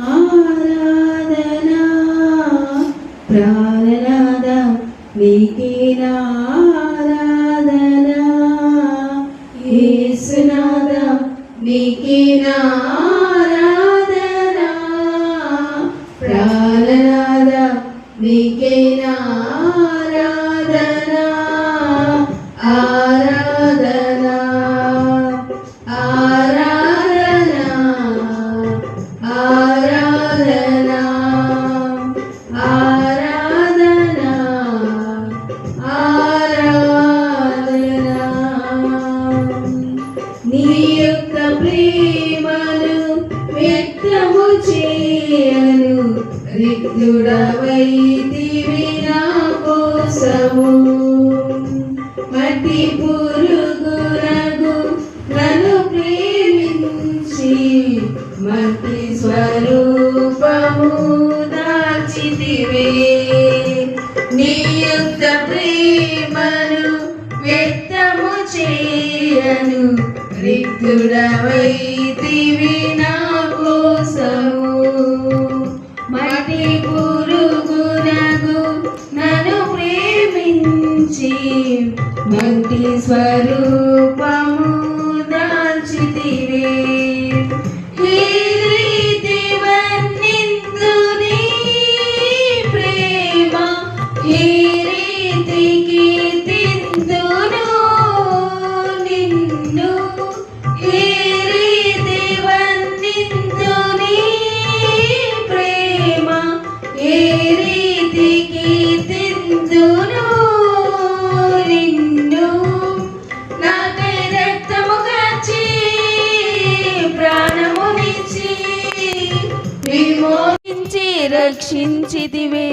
ఆరాధనా ప్రాణనాద నీకే ఆరాధనా యేసునాద నీకే ఆరాధనా ప్రాణనాద నీకే ఆరాధనా ఆరాధనా ఆరాధనా ఆరాధనా ఆరాధనా ఆరాధనా నీ యొక్క ప్రేమను వ్యక్తము చేయను రిక్తుడవైతివి నా కోసము మట్టి పురుగునగు నన్ను ప్రేమించి మట్టి స్వరూపము దాచితివే నీ యొక్క ప్రేమను వ్యక్తము చేయను రిక్తుడవైతివి నా కోసము మట్టి పురుగునగు నన్ను ప్రేమించి మట్టి స్వరూపము దాల్చితివే ఈ రీతి వర్ణింతుని ప్రేమ ఈ రీతి కీర్తింతును నిన్ను ఈ రీతి వర్ణింతుని ప్రేమ ఈ రీతి కీర్తింతును నిన్ను నాకై రక్తము కాచి ప్రాణమునిచ్చి విమోచించి రక్షించితివే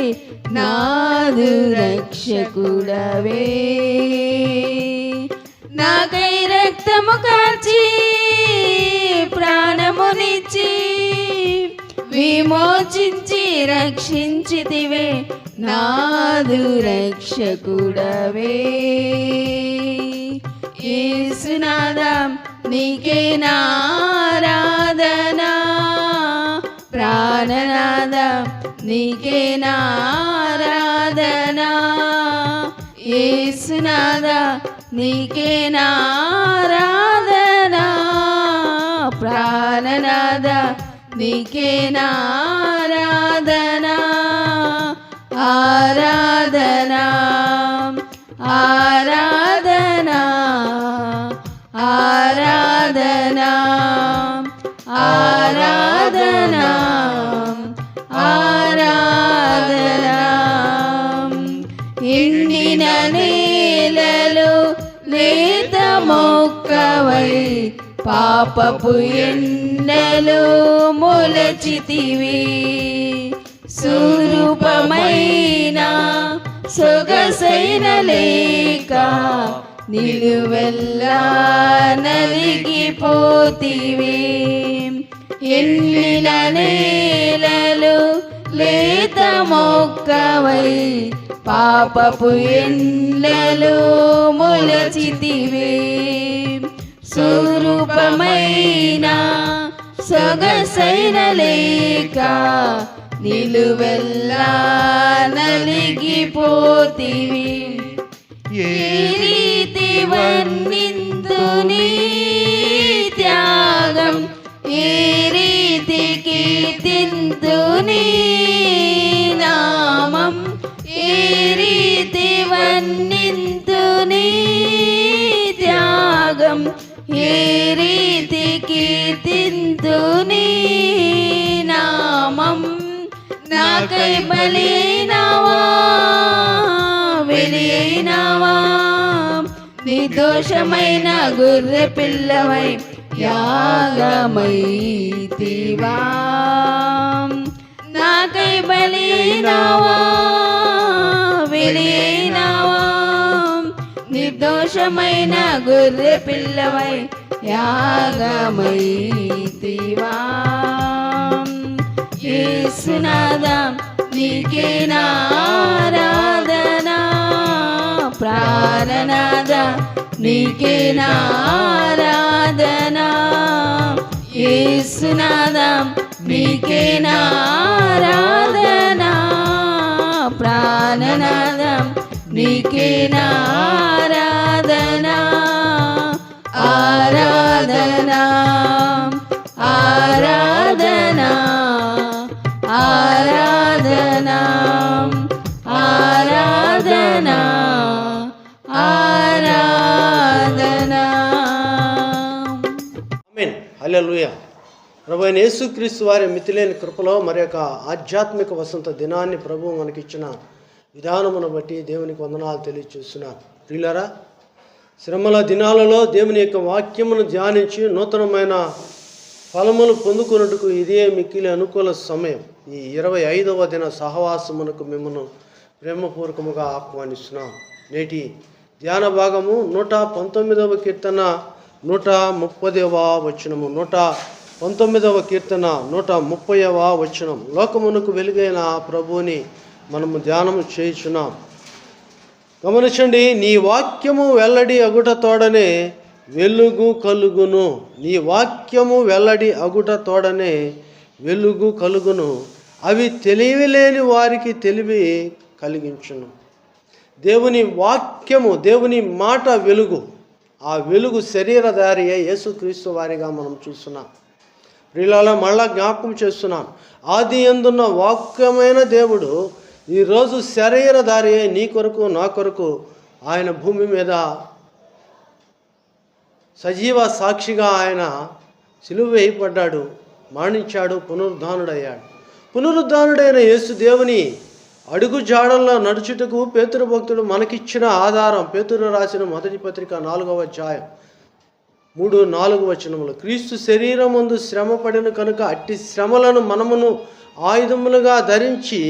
నాదు రక్షకుడవే నాకై రక్తము కాచి ప్రాణమునిచ్చి విమోచించి రక్షించితివే నాదు రక్షకుడవే యేసునాదా నీకే ఆరాధనా ప్రాణనాదా నీకే ఆరాధనా యేసునాదా నీకే ఆరాధనా ప్రాణనాదా నీకే ఆరాధనా ఆరాధనా ఆరాధనా ఆరాధనా ఆరాధనా ఆరాధనా ఎండిన నేలలో లేత మొక్కవై పాపపు ఎండలో మొలచితివి స్వరూపమైన సొగసైన లేక నిలువెల్లా నలిగిపోతివి ఎండిన నేలలో లేత మొక్కవై పాపపు ఎండలో మొలచితివి స్వరూపమైన సొగసైన లేక నిలువెల్లా నలిగిపోతివి ఏ రీతి వర్ణింతుని త్యాగం ఏ రీతి కీర్తింతుని నామం ఏ రీతి వర్ణింతుని త్యాగం ఏ రీతి కీర్తింతుని నామం నాకై బలినావా వెలియినావా నిర్దోషమైన గొర్రె పిల్లవై యాగమైతివా నాకై బలినావా వెలియినావా నిర్దోషమైన గొర్రె పిల్లవై యాగమైతివా యేసునాదా నీకే ఆరాధనా ప్రాణనాదా నీకే ఆరాధనా యేసునాథా నీకే నా ఆరాధన, ప్రాణనాథా నీకే నా ఆరాధన, ఆరాధన ఆరాధన ఆరాధన ఆరాధన ఆరాధన. ఆమేన్. హల్లెలూయా. ప్రభువైన యేసుక్రీస్తు వారి మితిలేని కృపలో మరి యొక్క ఆధ్యాత్మిక వసంత దినాన్ని ప్రభువు మనకిచ్చిన విధానమును బట్టి దేవునికి వందనాలు తెలియజేస్తున్నాను. ప్రియులారా, శ్రమల దినాలలో దేవుని యొక్క వాక్యమును ధ్యానించి నూతనమైన ఫలములు పొందుకున్నట్టుకు ఇదే మిక్కిలి అనుకూల సమయం. ఈ 25వ దిన సహవాసమునకు మిమ్మల్ని ప్రేమపూర్వకముగా ఆహ్వానిస్తున్నాం. నేటి ధ్యాన భాగము 119వ కీర్తన 130వ వచనము. 119వ కీర్తన 130వ వచనం. లోకమునకు వెలుగైన ప్రభువుని మనము ధ్యానము చేయుచున్నాం. గమనించండి, నీ వాక్యము వెల్లడి అగుట తోడనే వెలుగు కలుగును. నీ వాక్యము వెల్లడి అగుట తోడనే వెలుగు కలుగును. అవి తెలివిలేని వారికి తెలివి కలిగించును. దేవుని వాక్యము, దేవుని మాట వెలుగు. ఆ వెలుగు శరీరధారి యేసుక్రీస్తు వారిగా మనం చూస్తున్నాం. ప్రియులారా, మళ్ళా జ్ఞాపకం చేస్తున్నాను, ఆది యందున్న వాక్యమైన దేవుడు ఈరోజు శరీరధారి నీ కొరకు నా కొరకు ఆయన భూమి మీద సజీవ సాక్షిగా ఆయన సిలువ వేయబడ్డాడు, మరణించాడు, పునరుద్ధానుడయ్యాడు. పునరుద్ధానుడైన యేసు దేవుని అడుగు జాడల్లో నడుచుటకు పేతురు భక్తుడు మనకిచ్చిన ఆధారం. పేతురు రాసిన మొదటి పత్రిక 4వ అధ్యాయం 3-4 వచనములు. క్రీస్తు శరీరమందు శ్రమ పడిన కనుక అట్టి శ్రమలను మనమును ఆయుధములుగా ధరించి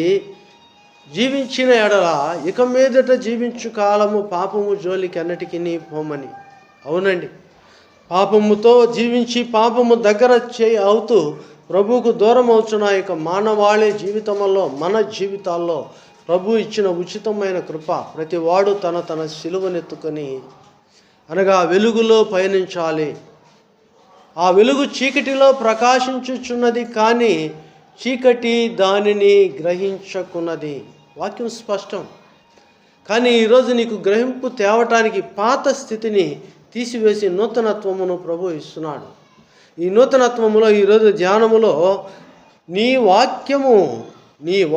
జీవించిన ఎడల ఇక మీదట జీవించు కాలము పాపము జోలికి అన్నిటికీ పోమని. అవునండి, పాపముతో జీవించి పాపము దగ్గర అవుతూ ప్రభువుకు దూరం అవుతున్న ఇక మానవాళి జీవితంలో, మన జీవితాల్లో ప్రభు ఇచ్చిన ఉచితమైన కృప. ప్రతి వాడు తన సిలువనెత్తుకొని అనగా వెలుగులో పయనించాలి. ఆ వెలుగు చీకటిలో ప్రకాశించుచున్నది, కానీ చీకటి దానిని గ్రహించకున్నది. వాక్యం స్పష్టం. కానీ ఈరోజు నీకు గ్రహింపు తేవటానికి పాత స్థితిని తీసివేసి నూతనత్వమును ప్రభు ఇస్తున్నాడు. ఈ నూతనత్వములో ఈరోజు ధ్యానములో నీ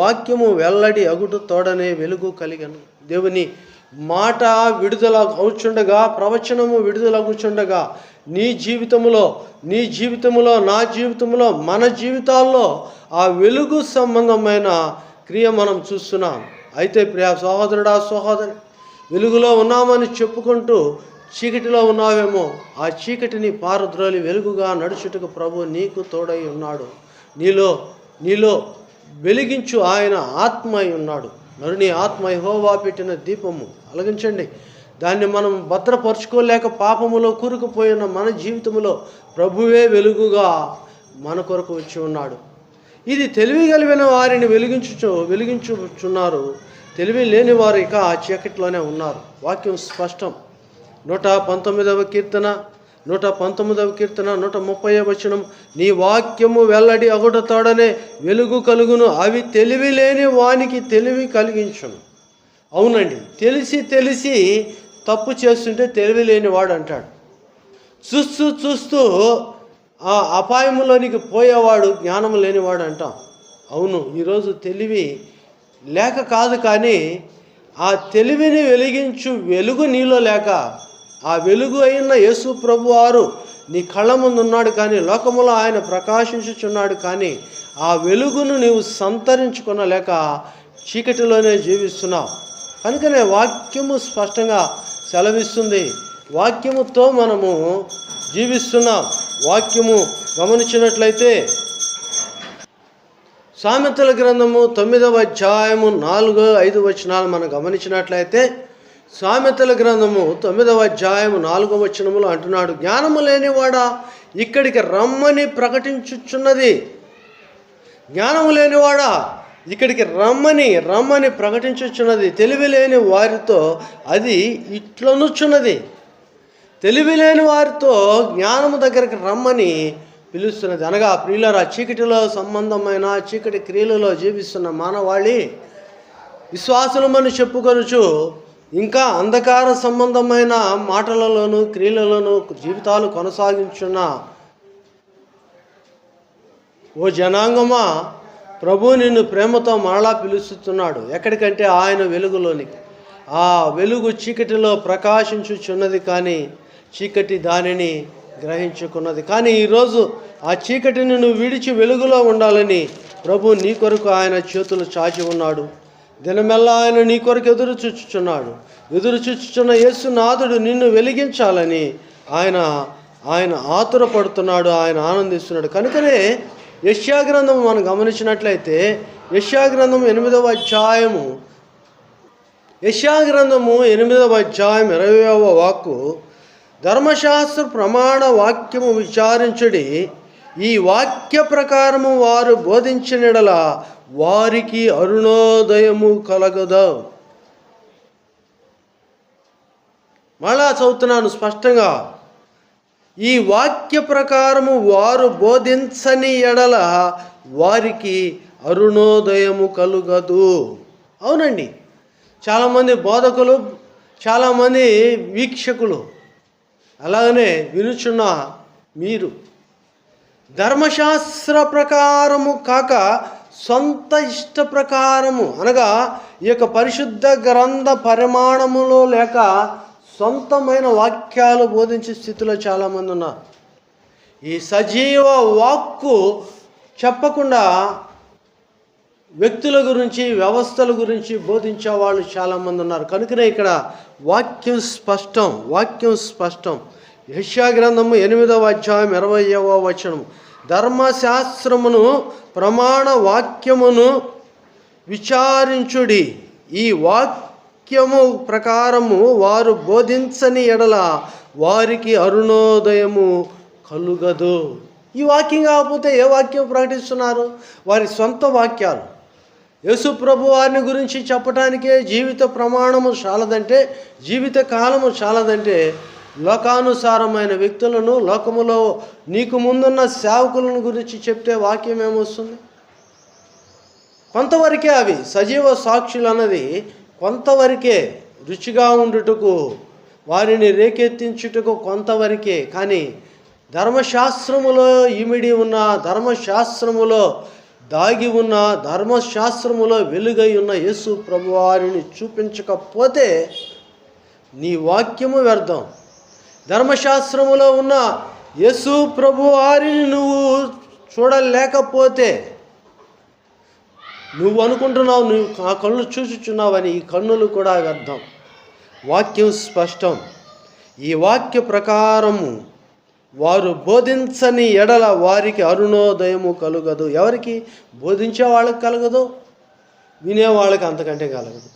వాక్యము వెల్లడి అగుటు తోడనే వెలుగు కలిగను. దేవుని మాట విడుదల అవుచుండగా, ప్రవచనము విడుదల అవుచుండగా నీ జీవితములో, నా జీవితంలో, మన జీవితాల్లో ఆ వెలుగు సంబంధమైన క్రియ మనం చూస్తున్నాం. అయితే ప్రియ సహోదరుడా, సహోదరి, వెలుగులో ఉన్నామని చెప్పుకుంటూ చీకటిలో ఉన్నావేమో. ఆ చీకటిని పారద్రోలి వెలుగుగా నడుచుటకు ప్రభు నీకు తోడై ఉన్నాడు. నీలో వెలిగించు ఆయన ఆత్మ అయి ఉన్నాడు. నరుని ఆత్మ యెహోవా పెట్టిన దీపము. అలగించండి, దాన్ని మనం భద్రపరుచుకోలేక పాపములో కూరుకుపోయిన మన జీవితంలో ప్రభువే వెలుగుగా మన కొరకు వచ్చి ఉన్నాడు. ఇది తెలివి కలిగిన వారిని వెలిగించుచున్నారు. తెలివి లేని వారు ఇక ఆ చీకటిలోనే ఉన్నారు. వాక్యం స్పష్టం. 119వ కీర్తన 130వ వచనం. నీ వాక్యము వెల్లడి అగుట తోడనే వెలుగు కలుగును. అవి తెలివి లేని వానికి తెలివి కలిగించును. అవునండి, తెలిసి తప్పు చేస్తుంటే తెలివి లేనివాడు అంటాడు. చూస్తూ ఆ అపాయములోనికి పోయేవాడు జ్ఞానం లేనివాడు అంటాం. అవును, ఈరోజు తెలివి లేక కాదు, కానీ ఆ తెలివిని వెలిగించు వెలుగు నీలో లేక, ఆ వెలుగు అయిన యేసు ప్రభు వారు నీ కళ్ళ ముందు ఉన్నాడు, కానీ లోకములో ఆయన ప్రకాశించుచున్నాడు. కానీ ఆ వెలుగును నీవు సంతరించుకొనలేక చీకటిలోనే జీవిస్తున్నావు. కనుకనే వాక్యము స్పష్టంగా సెలవిస్తుంది. వాక్యముతో మనము జీవిస్తున్నాం. వాక్యము గమనించినట్లయితే సామెతల గ్రంథము 9వ అధ్యాయము 4-5 వచనాలు మనం గమనించినట్లయితే, సామెతల గ్రంథము 9వ అధ్యాయము 4వ వచనములో అంటున్నాడు, జ్ఞానము లేనివాడా ఇక్కడికి రమ్మని ప్రకటించుచున్నది. జ్ఞానము లేనివాడా ఇక్కడికి రమ్మని ప్రకటించుచున్నది. తెలివి లేని వారితో అది ఇట్లనుచున్నది. తెలివి లేని వారితో జ్ఞానము దగ్గరికి రమ్మని పిలుస్తున్నది. అనగా ప్రియులారా, చీకటిలో సంబంధమైన చీకటి క్రియలలో జీవిస్తున్న మానవాళి విశ్వాసులమని చెప్పుకొనుచు ఇంకా అంధకార సంబంధమైన మాటలలోను క్రియలలోను జీవితాలు కొనసాగించున్న ఓ జనాంగమా, ప్రభు నిన్ను ప్రేమతో మరలా పిలుస్తున్నాడు. ఎక్కడికంటే ఆయన వెలుగులోనికి. ఆ వెలుగు చీకటిలో ప్రకాశించుచున్నది, కానీ చీకటి దానిని గ్రహించుకున్నది. కానీ ఈరోజు ఆ చీకటిని నువ్వు విడిచి వెలుగులో ఉండాలని ప్రభు నీ కొరకు ఆయన చేతులు చాచి ఉన్నాడు. దినమెల్లా ఆయన నీ కొరకు ఎదురు చూచుచున్న యేసునాథుడు నిన్ను వెలిగించాలని ఆయన ఆతురపడుతున్నాడు, ఆయన ఆనందిస్తున్నాడు. కనుకనే యెషయా గ్రంథం మనం గమనించినట్లయితే యెషయా గ్రంథం 8వ అధ్యాయము 20వ వాక్కు, ధర్మశాస్త్ర ప్రమాణ వాక్యము విచారించుడి, ఈ వాక్య ప్రకారము వారు బోధించినడల వారికి అరుణోదయము కలగదు. మళ్ళా చదువుతున్నాను స్పష్టంగా, ఈ వాక్య ప్రకారము వారు బోధించని ఎడల వారికి అరుణోదయము కలుగదు. అవునండి, చాలామంది బోధకులు, చాలామంది వీక్షకులు, అలాగనే వినుచున్న మీరు ధర్మశాస్త్ర ప్రకారము కాక సొంత ఇష్ట ప్రకారము, అనగా ఈ యొక్క పరిశుద్ధ గ్రంథ పరిమాణములో లేక సొంతమైన వాక్యాలు బోధించే స్థితిలో చాలామంది ఉన్నారు. ఈ సజీవ వాక్కు చెప్పకుండా వ్యక్తుల గురించి, వ్యవస్థల గురించి బోధించే వాళ్ళు చాలామంది ఉన్నారు. కనుకనే ఇక్కడ వాక్యం స్పష్టం. యెషయా గ్రంథము 8వ అధ్యాయం 20వ వచనం, ధర్మశాస్త్రమును ప్రమాణ వాక్యమును విచారించుడి, ఈ వాక్యము ప్రకారము వారు బోధించని ఎడల వారికి అరుణోదయము కలుగదు. ఈ వాక్యం కాకపోతే ఏ వాక్యం ప్రకటిస్తున్నారు? వారి సొంత వాక్యాలు. యేసు ప్రభు వారిని గురించి చెప్పడానికే జీవిత ప్రమాణము చాలదంటే, జీవిత కాలము చాలదంటే, లోకానుసారమైన వ్యక్తులను, లోకములో నీకు ముందున్న సేవకులను గురించి చెప్తే వాక్యం ఏమొస్తుంది? కొంతవరకే అవి సజీవ సాక్షులు అన్నది కొంతవరకే, రుచిగా ఉండుటకు, వారిని రేకెత్తించుటకు కొంతవరకే. కానీ ధర్మశాస్త్రములో ఇమిడి ఉన్న, ధర్మశాస్త్రములో దాగి ఉన్న, ధర్మశాస్త్రములో వెలుగై ఉన్న యేసు ప్రభువారిని చూపించకపోతే నీ వాక్యము వ్యర్థం. ధర్మశాస్త్రములో ఉన్న యేసు ప్రభువారిని నువ్వు చూడలేకపోతే, నువ్వు అనుకుంటున్నావు నువ్వు ఆ కళ్ళు చూచుచున్నావని, ఈ కన్నులు కూడా వ్యర్థం. వాక్యం స్పష్టం. ఈ వాక్య ప్రకారము వారు బోధించని ఎడల వారికి అరుణోదయము కలుగదు. ఎవరికి? బోధించే వాళ్ళకి కలగదు, వినేవాళ్ళకి అంతకంటే కలగదు.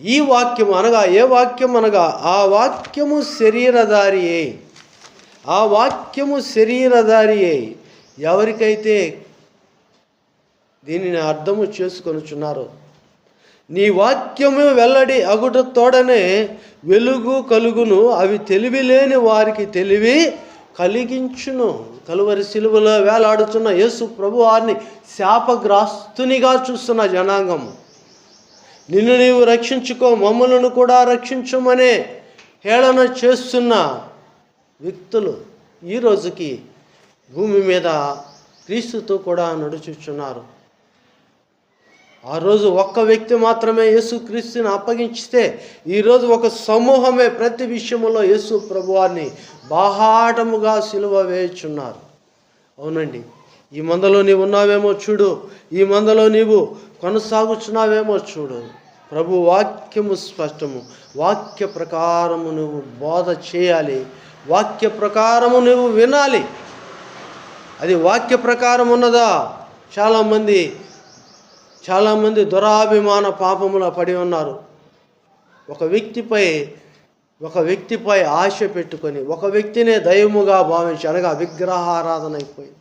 ఈ వాక్యం అనగా ఏ వాక్యం అనగా ఆ వాక్యము శరీరధారి అయి ఎవరికైతే దీనిని అర్థము చేసుకొనుచున్నారో, నీ వాక్యము వెల్లడి అగుట తోడనే వెలుగు కలుగును, అవి తెలివి లేని వారికి తెలివి కలిగించును. కలువరి సిలువలో వేలాడుతున్న యేసు ప్రభు వారిని శాపగ్రాస్తునిగా చూస్తున్న జనాంగము, నిన్ను నీవు రక్షించుకో, మమ్మలను కూడా రక్షించుమనే హేళన చేస్తున్న వ్యక్తులు ఈ రోజుకి భూమి మీద క్రీస్తుతో కూడా నడుచుచున్నారు. ఆ రోజు ఒక్క వ్యక్తి మాత్రమే యేసు క్రీస్తుని అప్పగించితే, ఈరోజు ఒక సమూహమే ప్రతి విషయంలో యేసు ప్రభువారిని బాహాటముగా సిలువ వేయుచున్నారు. అవునండి, ఈ మందలో నీవు ఉన్నావేమో చూడు, ఈ మందలో నీవు కొనసాగుచున్నావేమో చూడు. ప్రభు వాక్యము స్పష్టము. వాక్య ప్రకారము నువ్వు బోధ చేయాలి, వాక్య ప్రకారము నువ్వు వినాలి. అది వాక్య ప్రకారం ఉన్నదా? చాలామంది దురాభిమాన పాపములో పడి ఉన్నారు. ఒక వ్యక్తిపై ఆశ పెట్టుకొని, ఒక వ్యక్తినే దైవముగా భావించి, అనగా విగ్రహారాధన అయిపోయింది.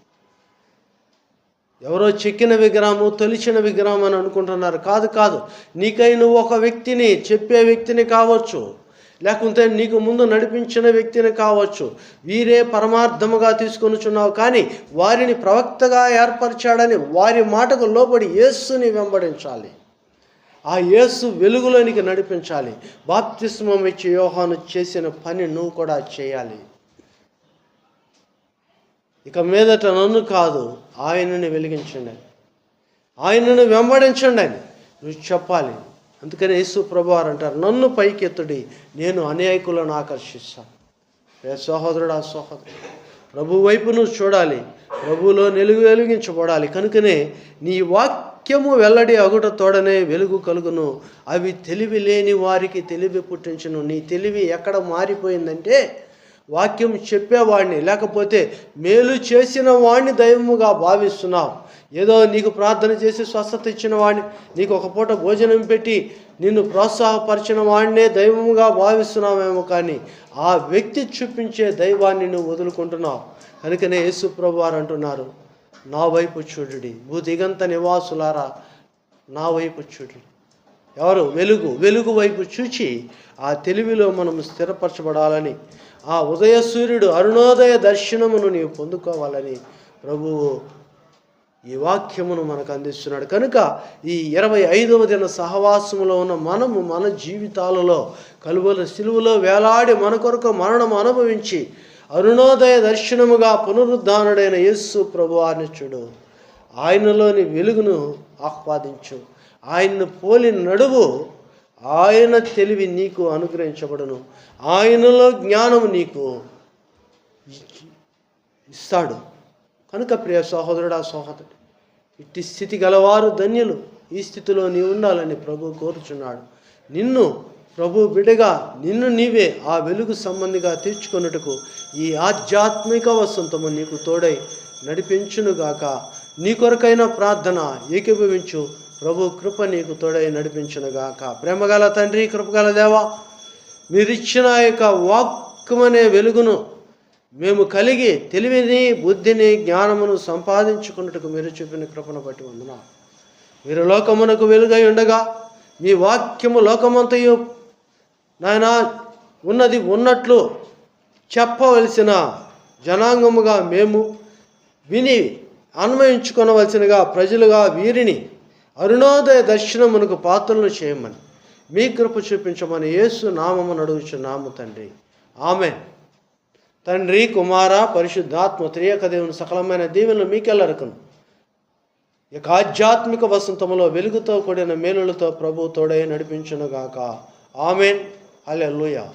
ఎవరో చెక్కిన విగ్రహము, తొలిచిన విగ్రహం అని అనుకుంటున్నారు. కాదు, నీకై నువ్వు ఒక వ్యక్తిని, చెప్పే వ్యక్తిని కావచ్చు, లేకుంటే నీకు ముందు నడిపించిన వ్యక్తిని కావచ్చు, వీరే పరమార్థముగా తీసుకొనుచున్నావు, కానీ వారిని ప్రవక్తగా ఏర్పరిచాడని వారి మాటకు లోబడి యేసుని వెంబడించాలి. ఆ యేసు వెలుగులోనికి నడిపించాలి. బాప్తిస్మం ఇచ్చి యోహాను చేసిన పని నువ్వు కూడా చేయాలి. ఇక మీదట నన్ను కాదు, ఆయనని వెలిగించండి, ఆయనను వెంబడించండి అని నువ్వు చెప్పాలి. అందుకని యేసు ప్రభువారు అంటారు, నన్ను పైకెత్తుడి, నేను అనేకులను ఆకర్షిస్తాను. సహోదరుడు, ఆ సహోదరుడు, ప్రభు వైపు నువ్వు చూడాలి, ప్రభువులో వెలిగించబడాలి. కనుకనే నీ వాక్యము వెల్లడి అగుట తోడనే వెలుగు కలుగును, అవి తెలివి లేని వారికి తెలివి పుట్టించును. నీ తెలివి ఎక్కడ మారిపోయిందంటే, వాక్యం చెప్పేవాడిని లేకపోతే మేలు చేసిన వాడిని దైవముగా భావిస్తున్నావు. ఏదో నీకు ప్రార్థన చేసి స్వస్థత ఇచ్చిన వాడిని, నీకు ఒక పూట భోజనం పెట్టి నిన్ను ప్రోత్సాహపరిచిన వాడినే దైవముగా భావిస్తున్నామేమో, కానీ ఆ వ్యక్తి చూపించే దైవాన్ని నువ్వు వదులుకుంటున్నావు. కనుకనే యేసు ప్రభువారు అంటున్నారు, నా వైపు చూడుడి, భూదిగంత నివాసులారా నా వైపు చూడుడి. ఎవరు? వెలుగు వైపు చూచి ఆ తెలివిలో మనం స్థిరపరచబడాలని, ఆ ఉదయ సూర్యుడు అరుణోదయ దర్శనమును నీవు పొందుకోవాలని ప్రభువు ఈ వాక్యమును మనకు అందిస్తున్నాడు. కనుక ఈ 25వ దిన సహవాసములో ఉన్న మనము మన జీవితాలలో కలువల సిలువలో వేలాడి మన కొరకు మరణం అనుభవించి అరుణోదయ దర్శనముగా పునరుద్ధానుడైన యేసు ప్రభువారిని చూడు, ఆయనలోని వెలుగును ఆహ్వాదించు, ఆయన్ను పోలి నడువు, ఆయన తెలివి నీకు అనుగ్రహించబడును, ఆయనలో జ్ఞానము నీకు ఇస్తాడు. కనుక ప్రియ సహోదరుడా, సహోదరుడు, ఇట్టి స్థితి గలవారు ధన్యులు. ఈ స్థితిలో నీవు ఉండాలని ప్రభు కోరుచున్నాడు. నిన్ను ప్రభు బిడ్డగా, నిన్ను నీవే ఆ వెలుగు సంబంధిగా తీర్చుకొనుటకు ఈ ఆధ్యాత్మిక వసంతము నీకు తోడై నడిపించునుగాక. నీ కొరకైన ప్రార్థన ఏకీభవించు. ప్రభు కృప నీకు తోడై నడిపించునుగాక. ప్రేమగల తండ్రి, కృపగల దేవా, మీరిచ్చిన యొక్క వాక్యమనే వెలుగును మేము కలిగి తెలివిని, బుద్ధిని, జ్ఞానమును సంపాదించుకున్నట్టుకు మీరు చూపిన కృపను బట్టి వందనాలు. మీరు లోకమునకు వెలుగై ఉండగా మీ వాక్యము లోకమంతయు నాయన ఉన్నది ఉన్నట్లు చెప్పవలసిన జనాంగముగా మేము విని అన్వయించుకొనవలసినగా ప్రజలుగా వీరిని అరుణోదయ దర్శనమునకు పాత్రలను చేయమని మీ కృప చూపించమని యేసు నామమును అడుగుచున్నాము తండ్రి. ఆమేన్. తండ్రి, కుమార, పరిశుద్ధాత్మ త్రియక దేవుని సకలమైన దీవెనలు మీకెల్లరకును. ఇక ఆధ్యాత్మిక వసంతములో వెలుగుతో కూడిన మేలులతో ప్రభు తోడై నడిపించునుగాక. ఆమేన్. హల్లెలూయా.